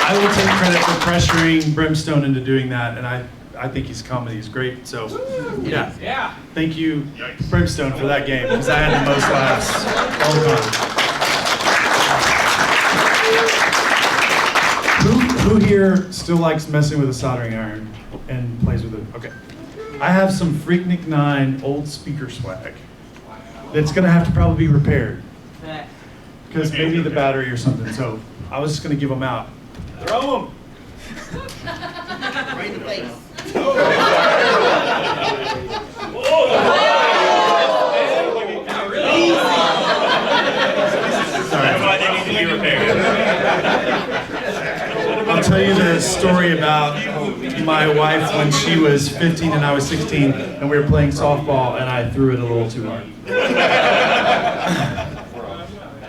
I will take credit for pressuring Brimstone into doing that, and I think his comedy is great. So, yeah. Thank you, Brimstone, for that game, because I had the most laughs all the time. Who here still likes messing with a soldering iron and plays with it? Okay. I have some PhreakNIC25 old speaker swag that's going to have to probably be repaired, because maybe the battery or something. So I was just going to give them out. Throw them. Right in the face. Sorry. Why they need to be repaired. I'll tell you the story about my wife when she was 15 and I was 16, and we were playing softball, and I threw it a little too hard.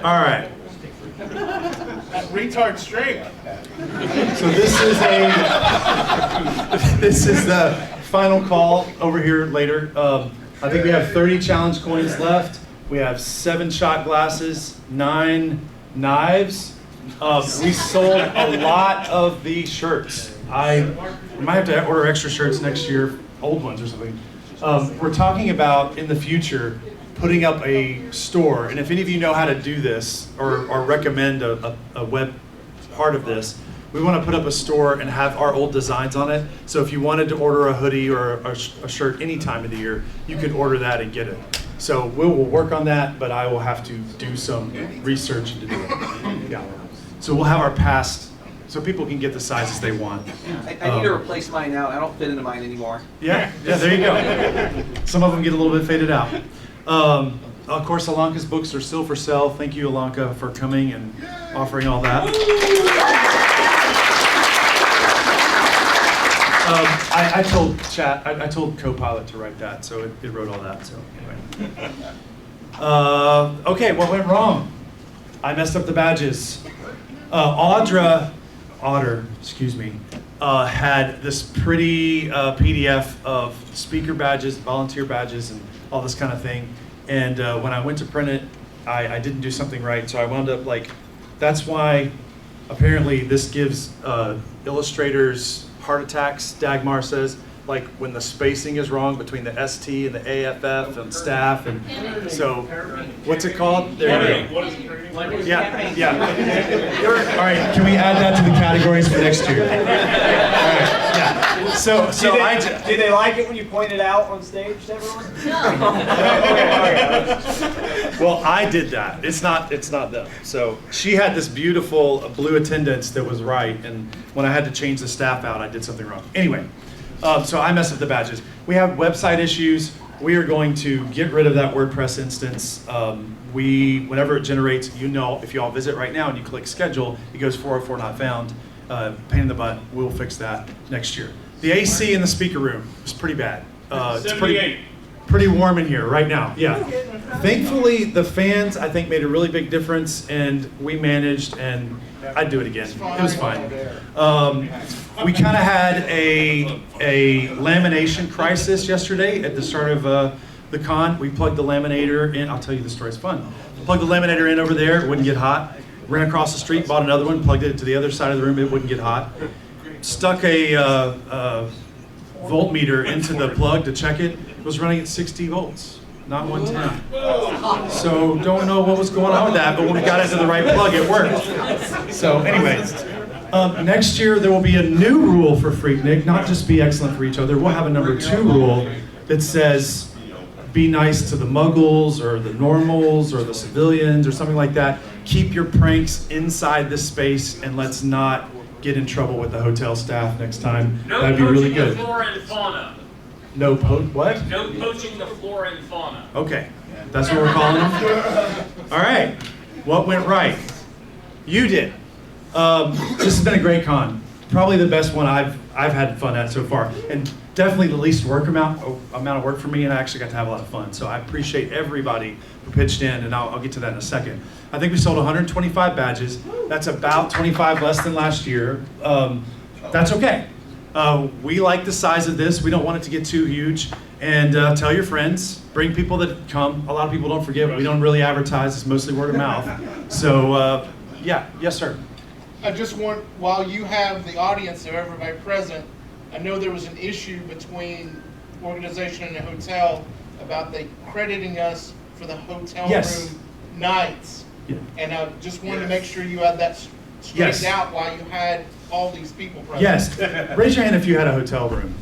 All right. Retard strength. So this is the final call over here later. I think we have 30 challenge coins left. We have 7 shot glasses, 9 knives. We sold a lot of these shirts. I might have to order extra shirts next year, old ones or something. We're talking about in the future putting up a store, and if any of you know how to do this or recommend a web part of this, we want to put up a store and have our old designs on it. So if you wanted to order a hoodie or a shirt any time of the year, you could order that and get it. So we'll work on that, but I will have to do some research to do it. Yeah. So we'll have our past, so people can get the sizes they want. I need to replace mine now. I don't fit into mine anymore. Yeah, there you go. Some of them get a little bit faded out. Of course, Alanka's books are still for sale. Thank you, Alanka, for coming and offering all that. I told I told Copilot to write that, so it wrote all that. So anyway. Okay, what went wrong? I messed up the badges. Otter, excuse me, had this pretty PDF of speaker badges, volunteer badges, and all this kind of thing. And when I went to print it, I didn't do something right, so I wound up like, that's why apparently this gives illustrators heart attacks, Dagmar says, like when the spacing is wrong between the ST and the AFF and staff, and so, what's it called? There you go. Yeah. All right, can we add that to the categories for next year? All right, yeah. So did they like it when you pointed out on stage to everyone? No. Well, I did that. It's not them. So she had this beautiful blue attendance that was right, and when I had to change the staff out, I did something wrong. Anyway, so I messed up the badges. We have website issues. We are going to get rid of that WordPress instance. Whenever it generates, if you all visit right now and you click schedule, it goes 404 not found. Pain in the butt. We'll fix that next year. The AC in the speaker room is pretty bad. It's pretty warm in here right now. Yeah. Thankfully, the fans I think made a really big difference, and we managed, and I'd do it again. It was fine. We kind of had a lamination crisis yesterday at the start of the con. We plugged the laminator in. I'll tell you the story. It's fun. Plugged the laminator in over there. It wouldn't get hot. Ran across the street, bought another one, plugged it to the other side of the room. It wouldn't get hot. Stuck a voltmeter into the plug to check it. It was running at 60 volts, not 110. So don't know what was going on with that, but when we got into the right plug, it worked. So anyway, next year there will be a new rule for PhreakNIC, not just be excellent for each other. We'll have a number 2 rule that says be nice to the muggles or the normals or the civilians or something like that. Keep your pranks inside this space, and let's not get in trouble with the hotel staff next time. That'd be really good. No poaching the flora and fauna. What? No poaching the flora and fauna. Okay, that's what we're calling them? All right, what went right? You did. This has been a great con. Probably the best one I've had fun at so far. And definitely the least amount of work for me, and I actually got to have a lot of fun. So I appreciate everybody who pitched in, and I'll get to that in a second. I think we sold 125 badges. That's about 25 less than last year. That's okay. We like the size of this. We don't want it to get too huge. And tell your friends, bring people that come. A lot of people don't forget, we don't really advertise. It's mostly word of mouth. So yeah, yes sir. I just want, while you have the audience of everybody present, I know there was an issue between organization and the hotel about they crediting us for the hotel Yes. room nights. Yeah. And I just wanted to make sure you had that straightened Yes. out while you had all these people present. Yes. Raise your hand if you had a hotel room.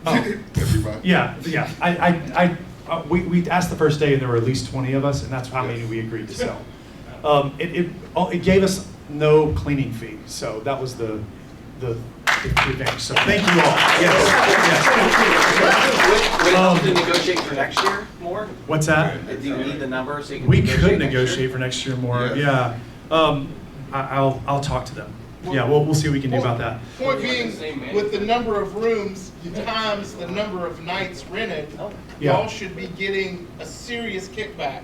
Oh, Everybody. yeah. We asked the first day, and there were at least 20 of us, and that's how many we agreed to sell. It gave us no cleaning fee, so that was the advantage. So thank you all. Yes. Would it help to negotiate for next year more? What's that? Do you need the number so you can We negotiate could next year? negotiate for next year more. Yes. Yeah. I'll talk to them. Yeah, we'll see what we can do about that. Point being, with the number of rooms times the number of nights rented, Yeah. y'all should be getting a serious kickback.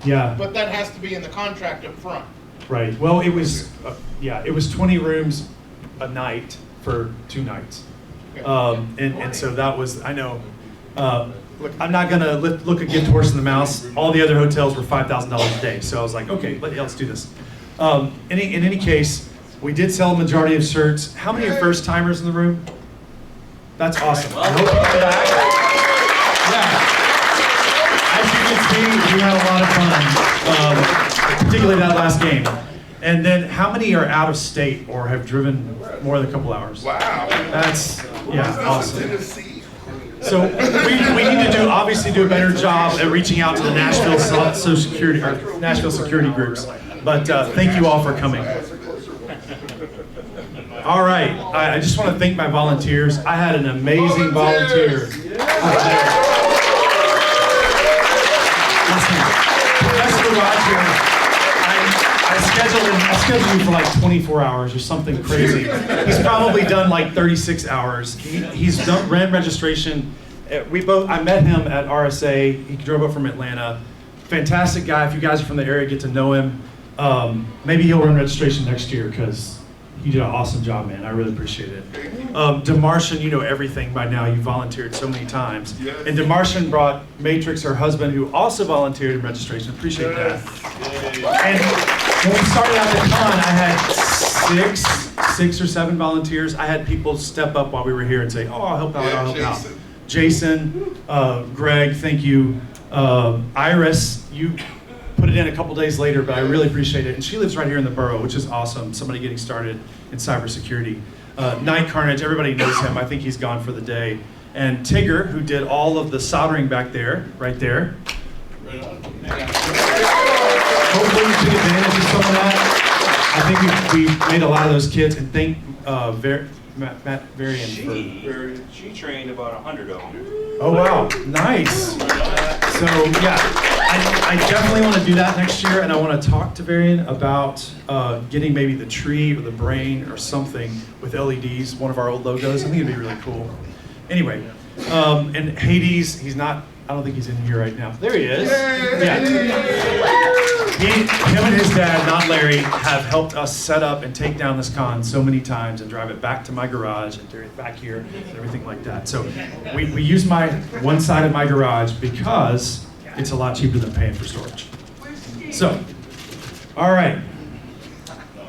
Yeah. But that has to be in the contract up front. Right. Well, it was it was 20 rooms a night for 2 nights. And so that was, I know, look, I'm not gonna look a gift horse in the mouth. All the other hotels were $5,000 a day. So I was like, okay, let's do this. In any case, we did sell a majority of shirts. How many are first timers in the room? That's awesome. I hope you come back. Yeah. As you can see, we had a lot of fun, particularly that last game. And then how many are out of state or have driven more than a couple hours? Wow. That's, awesome. Tennessee. So we need to obviously do a better job at reaching out to the Nashville Social Security or Nashville security groups. But thank you all for coming. All right, I just want to thank my volunteers. I had an amazing volunteer. Listen, Professor Roger, I scheduled him for like 24 hours or something crazy. He's probably done like 36 hours. He's ran registration. I met him at RSA. He drove up from Atlanta. Fantastic guy. If you guys are from the area, get to know him. Maybe he'll run registration next year because he did an awesome job, man. I really appreciate it. DeMarshan, you know everything by now. You volunteered so many times. Yes. And DeMarshan brought Matrix, her husband, who also volunteered in registration. Appreciate that. And when we started out the con, I had six or seven volunteers. I had people step up while we were here and say, oh, I'll help out, I'll help out. Jason, Greg, thank you. Iris, you put it in a couple days later, but I really appreciate it. And she lives right here in the borough, which is awesome. Somebody getting started in cybersecurity. Night Carnage, everybody knows him. I think he's gone for the day. And Tigger, who did all of the soldering back there, right there. Hopefully you took advantage of some of that. I think we made a lot of those kids, and thank Matt Varian for... She trained about 100 of them. Oh wow, nice. So yeah, I definitely want to do that next year, and I want to talk to Varian about getting maybe the tree or the brain or something with LEDs, one of our old logos. I think it'd be really cool. Anyway, and Hades, he's not, I don't think he's in here right now. There he is. Yeah. Him and his dad, not Larry, have helped us set up and take down this con so many times and drive it back to my garage and bring it back here and everything like that. So we use one side of my garage because it's a lot cheaper than paying for storage. So, all right.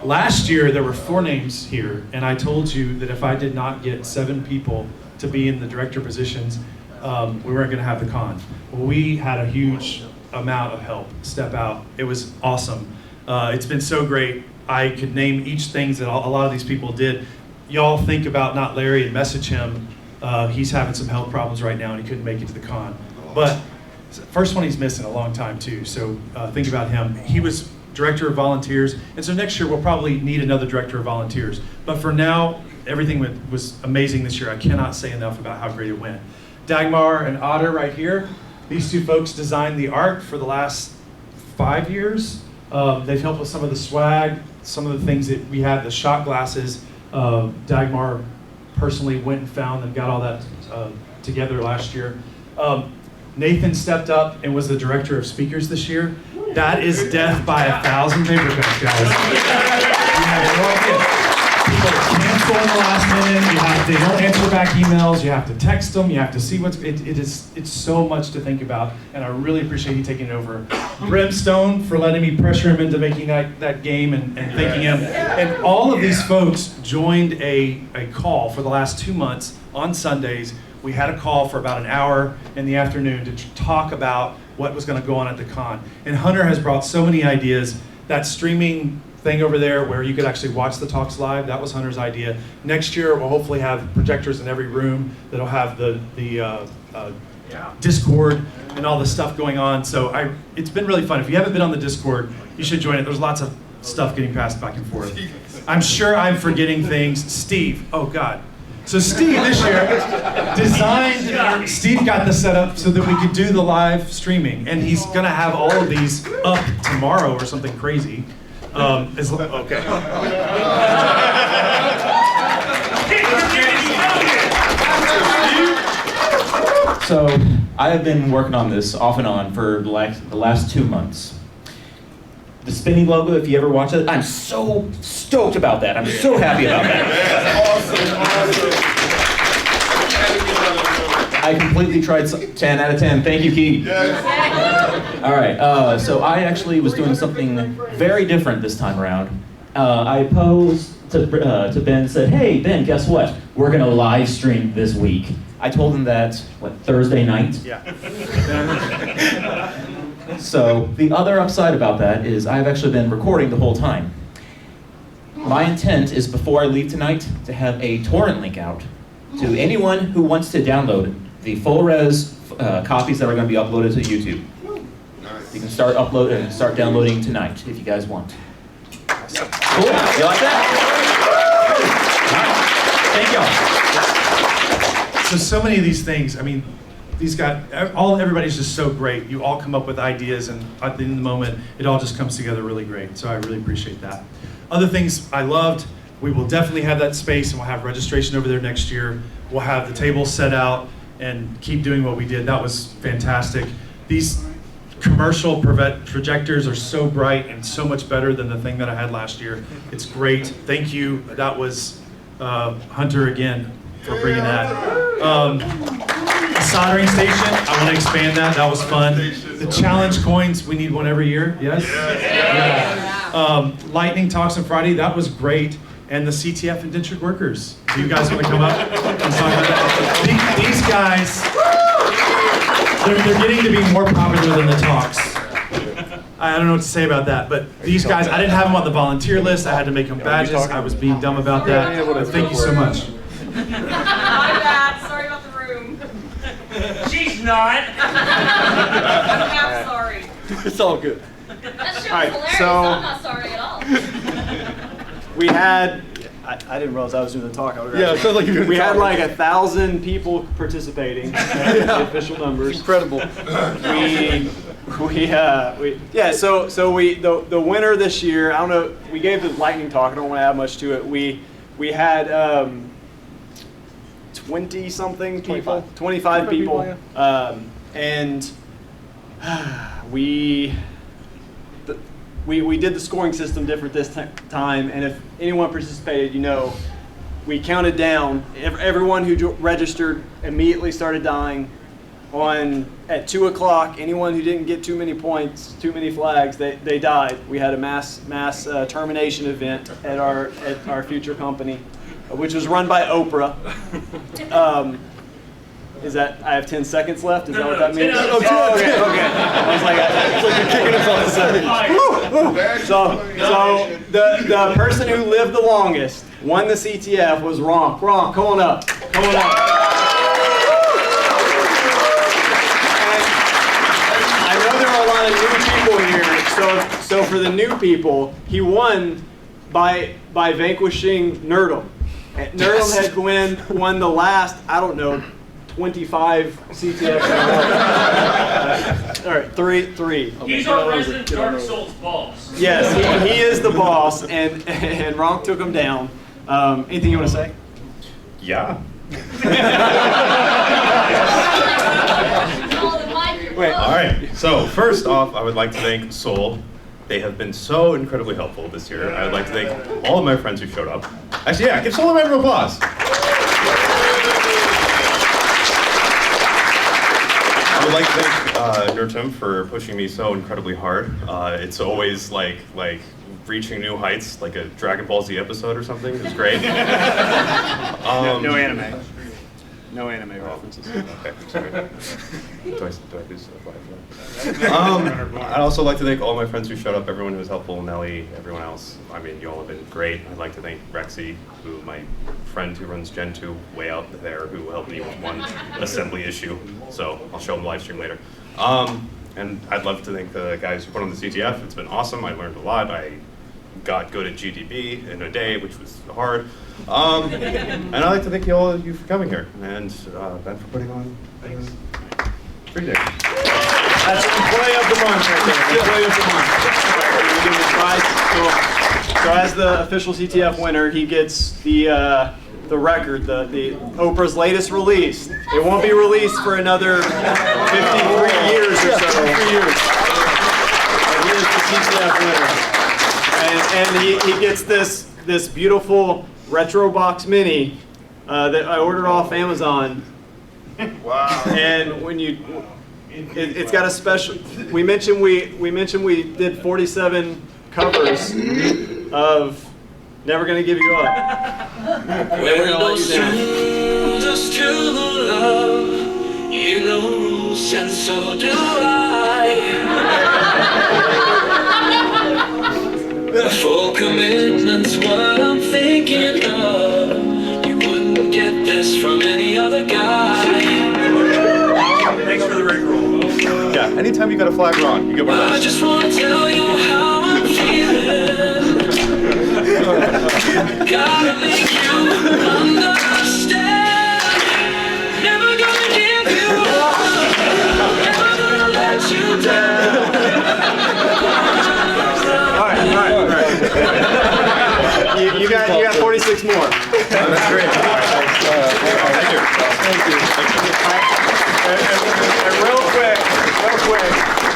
Last year there were 4 names here, and I told you that if I did not get 7 people to be in the director positions, we weren't going to have the con. Well, we had a huge amount of help step out. It was awesome. It's been so great. I could name each things that a lot of these people did. Y'all think about not Larry and message him. He's having some health problems right now and he couldn't make it to the con. But first one he's missing a long time too, so think about him. He was director of volunteers, and so next year we'll probably need another director of volunteers. But for now, everything was amazing this year. I cannot say enough about how great it went. Dagmar and Otter right here. These 2 folks designed the art for the last 5 years. They've helped with some of the swag, some of the things that we had, the shot glasses. Dagmar personally went and found and got all that together last year. Nathan stepped up and was the director of speakers this year. That is death by 1,000 paper cuts, guys. You have no idea. People cancel in the last minute. They don't answer back emails. You have to text them. You have to see it's so much to think about. And I really appreciate you taking it over. Brimstone for letting me pressure him into making that game and thanking him. And all of these folks joined a call for the last 2 months on Sundays. We had a call for about an hour in the afternoon to talk about what was going to go on at the con. And Hunter has brought so many ideas. That streaming thing over there where you could actually watch the talks live, that was Hunter's idea. Next year, we'll hopefully have projectors in every room that'll have the Discord and all the stuff going on. So it's been really fun. If you haven't been on the Discord, you should join it. There's lots of stuff getting passed back and forth. I'm sure I'm forgetting things. Steve, oh God. So Steve this year Steve got the setup so that we could do the live streaming. And he's gonna have all of these up tomorrow or something crazy. Okay. So I have been working on this off and on for the last 2 months. The spinning logo, if you ever watch it, I'm so stoked about that. I'm so happy about that. I completely tried 10 out of 10. Thank you, Key. All right, so I actually was doing something very different this time around. I posed to Ben and said, hey, Ben, guess what? We're gonna live stream this week. I told him that, Thursday night? Yeah. So the other upside about that is I've actually been recording the whole time. My intent is before I leave tonight to have a torrent link out to anyone who wants to download the full res copies that are going to be uploaded to YouTube. You can start downloading tonight if you guys want. Cool. You like that? Thank y'all. So many of these things, I mean, these guys, everybody's just so great. You all come up with ideas, and at the end of the moment, it all just comes together really great. So I really appreciate that. Other things I loved, we will definitely have that space, and we'll have registration over there next year. We'll have the tables set out and keep doing what we did. That was fantastic. These commercial projectors are so bright and so much better than the thing that I had last year. It's great. Thank you. That was Hunter again for bringing that. The soldering station, I want to expand that. That was fun. The challenge coins, we need one every year. Yes? Yeah. Lightning talks on Friday, that was great. And the CTF indentured workers. Do you guys want to come up and talk about that? These guys, they're getting to be more popular than the talks. I don't know what to say about that, but these guys, I didn't have them on the volunteer list. I had to make them badges. I was being dumb about that. But thank you so much. My bad. Sorry about the room. She's not. I'm sorry. It's all good. That shit was Alright, hilarious. so- I'm not sorry at all. We had, I didn't realize I was doing the talk. Yeah, it sounds like you're doing We the had talk. like 1,000 people participating. The official numbers. Incredible. The winner this year, I don't know, we gave the lightning talk, I don't want to add much to it. We had 20 something people, 25 people, and we did the scoring system different this time, and if anyone participated, we counted down. Everyone who registered immediately started dying. At 2 o'clock, anyone who didn't get too many points, too many flags, they died. We had a mass termination event at our future company, which was run by Oprah. Is that, I have 10 seconds left? Is that what that means? No, Okay. I was like, it's like you're kicking us off the second. So the person who lived the longest won the CTF was Ronk. Ronk, come on up. Come on up. And I know there are a lot of new people here, so for the new people, he won by vanquishing Nerdum. Nerdum had won the last, I don't know, 25 CTF. All right, three. He's our resident Dark Souls boss. Yes, he is the boss, and Ronk took him down. Anything you want to say? Yeah. All the mic. Wait. All right, so first off, I would like to thank Soul They have been so incredibly helpful this year. I would like to thank all of my friends who showed up. Actually, yeah, give someone a round of applause. I would like to thank Nurtum for pushing me so incredibly hard. It's always like reaching new heights, like a Dragon Ball Z episode or something. It's great. No anime. No anime references. Okay, sorry. Do I lose the flag for that? I'd also like to thank all my friends who showed up, everyone who was helpful, Nelly, everyone else. I mean, you all have been great. I'd like to thank Rexy, who my friend who runs Gen 2 way out there, who helped me with one assembly issue. So I'll show him the live stream later. And I'd love to thank the guys who put on the CTF. It's been awesome. I learned a lot. I got good at GDB in a day, which was hard. And I'd like to thank all of you for coming here, and Ben for putting on PhreakNIC. That's Employee of the Month right there. Employee of the Month. We give him a prize. So as the official CTF winner, he gets the record, the Oprah's latest release. It won't be released for another 53 years or so. 53 years. But he is the CTF winner. And he gets this beautiful retro box mini that I ordered off Amazon. Wow. And when it's got a special. We mentioned we did 47 covers of "Never Gonna Give You Up." Never Gonna Let You Down. You lose, and so do I. Full commitment's what I'm thinking of. You wouldn't get this from any other guy. Thanks for the rickroll. Yeah, anytime you got a flag wrong, you get one of I those. just want to tell you how I'm feeling. Gotta make you understand. Never gonna give you up. Never gonna let you down. All right. You got 46 more. That's great. Thank you. And real quick,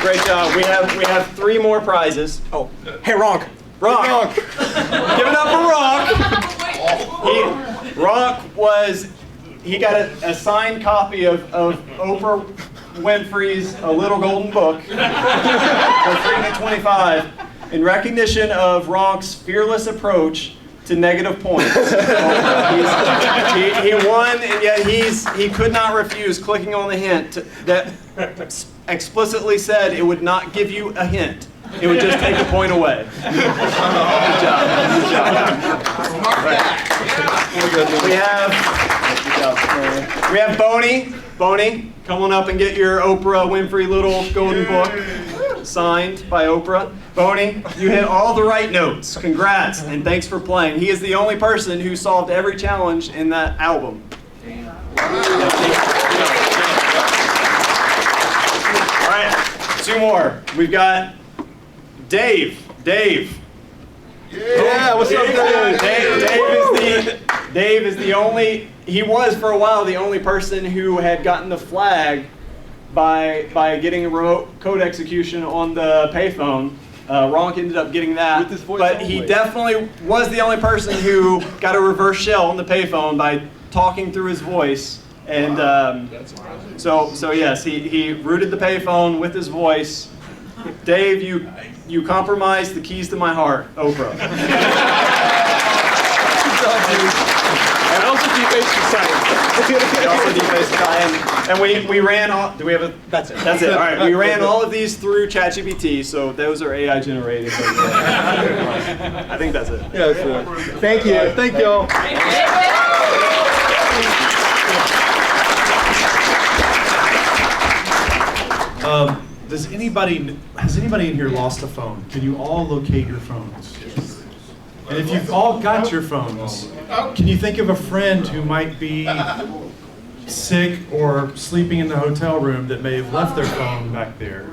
great job. We have 3 more prizes. Oh, hey, Ronk. Ronk. Give it up for Ronk. He got a signed copy of Oprah Winfrey's A Little Golden Book for PhreakNIC25 in recognition of Ronk's fearless approach to negative points. He won, and yet he could not refuse clicking on the hint that explicitly said it would not give you a hint. It would just take a point away. Good job. We have Boney, come on up and get your Oprah Winfrey Little Golden Book signed by Oprah. Boney, you hit all the right notes. Congrats, and thanks for playing. He is the only person who solved every challenge in that album. All right, 2 more. We've got Dave. Yeah, what's up, Dave? Dave is the only, he was for a while the only person who had gotten the flag by getting a remote code execution on the payphone. Ronk ended up getting that, With his voice but he only. definitely was the only person who got a reverse shell on the payphone by talking through his voice. And so yes, he rooted the payphone with his voice. Dave, you compromised the keys to my heart, Oprah. And also defaced society. We also defaced society. And we ran all. Do we have a? That's it. That's it. All right. We ran all of these through ChatGPT, so those are AI generated. I think that's it. Yeah, sure. Thank you. Thank you all. Has anybody in here lost a phone? Can you all locate your phones? And if you've all got your phones, can you think of a friend who might be sick or sleeping in the hotel room that may have left their phone back there?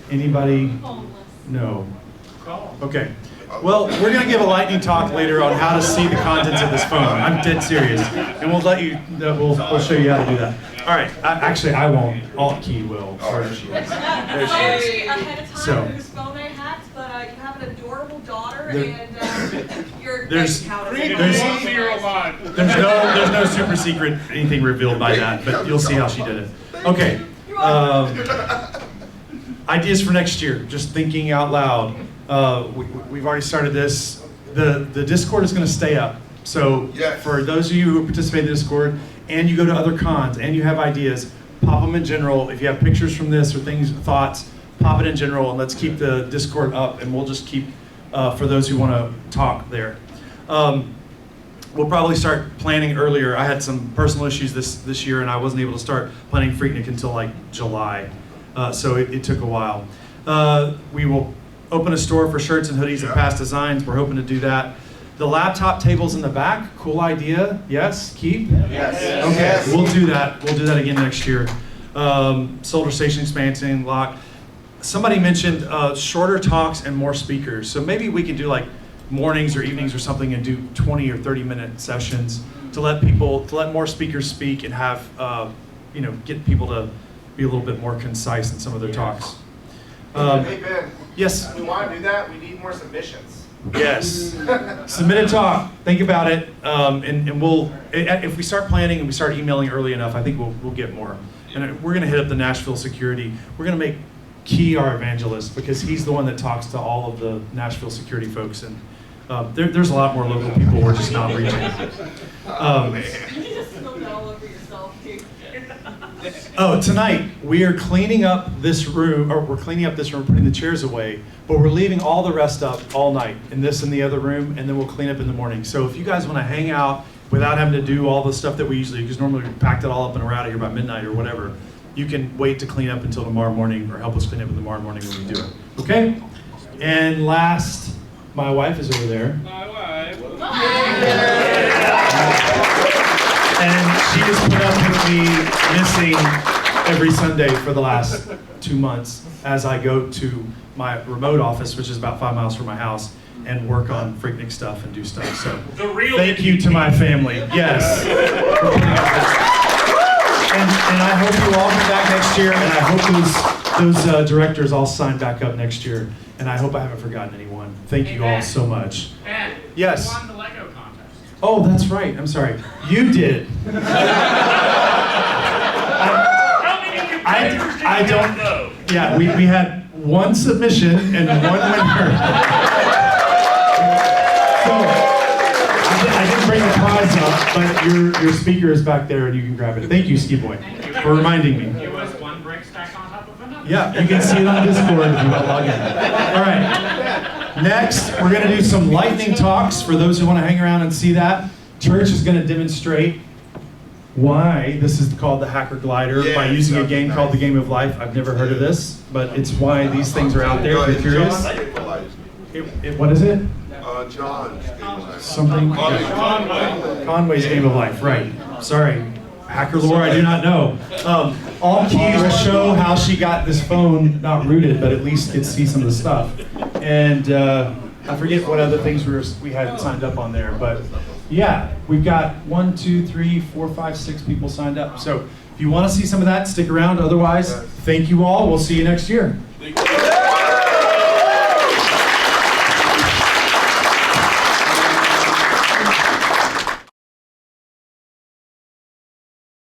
Anybody? No. Okay. Well, we're going to give a lightning talk later on how to see the contents of this phone. I'm dead serious. And we'll let you, we'll show you how to do that. All right. Actually, I won't. Alt-Key will. There she is. There she Sorry is. ahead of time So- whose phone I hacked, but you have an adorable daughter There- and your there's- bank account there's- is There's no super secret anything revealed by that, but you'll see how she did it. Okay. Ideas for next year. Just thinking out loud. We've already started this. The Discord is going to stay up. So Yes. for those of you who participate in the Discord and you go to other cons and you have ideas, pop them in general. If you have pictures from this or thoughts, pop it in general, and let's keep the Discord up, and we'll just keep for those who want to talk there. We'll probably start planning earlier. I had some personal issues this year, and I wasn't able to start planning PhreakNIC until like July, so it took a while. We will open a store for shirts and hoodies and past designs. We're hoping to do that. The laptop tables in the back, cool idea. Yes, keep? Yes. Okay, we'll do that. We'll do that again next year. Solder station expansion, lock. Somebody mentioned shorter talks and more speakers. So maybe we could do like mornings or evenings or something and do 20 or 30-minute sessions to let more speakers speak and have, get people to be a little bit more concise in some of their talks. Hey, Ben. Yes. If we want to do that, we need more submissions. Yes. Submit a talk. Think about it, and we'll. If we start planning and we start emailing early enough, I think we'll get more. And we're going to hit up the Nashville security. We're going to make Key our evangelist because he's the one that talks to all of the Nashville security folks, and there's a lot more local people we're just not reaching. You just spilled that all over yourself, dude. Oh, tonight we are cleaning up this room, putting the chairs away, but we're leaving all the rest up all night in this and the other room, and then we'll clean up in the morning. So if you guys want to hang out without having to do all the stuff that we usually, because normally we packed it all up and we're out of here by midnight or whatever, you can wait to clean up until tomorrow morning, or help us clean up in the tomorrow morning when we do it. Okay? And last, my wife is over there. My wife. And she has put up with me missing every Sunday for the last 2 months as I go to my remote office, which is about 5 miles from my house, and work on PhreakNIC stuff and do stuff. So thank you to my family. Yes. And I hope you all come back next year, and I hope those directors all sign back up next year. And I hope I haven't forgotten anyone. Thank you all so much. Ben, Yes. you won the Lego contest. Oh, that's right. I'm sorry. You did. How many competitors did I you don't have, though? Yeah, we had one submission and one winner. So I didn't bring the prize up, but your speaker is back there and you can grab it. Thank you, Ski Boy, for reminding me. It was one brick stacked on top of another. Yeah, you can see it on Discord if you want to log in. All right. Next, we're going to do some lightning talks for those who want to hang around and see that. Church is going to demonstrate why this is called the Hacker Glider by using a game called the Game of Life. I've never heard of this, but it's why these things are out there if you're curious. What is it? John. Something? Yeah. Conway's Game of Life, right. Sorry. Hacker lore, I do not know. All Key will show how she got this phone not rooted, but at least get to see some of the stuff. And I forget what other things we had signed up on there, but yeah, we've got 1, 2, 3, 4, 5, 6 people signed up. So if you want to see some of that, stick around. Otherwise, thank you all. We'll see you next year.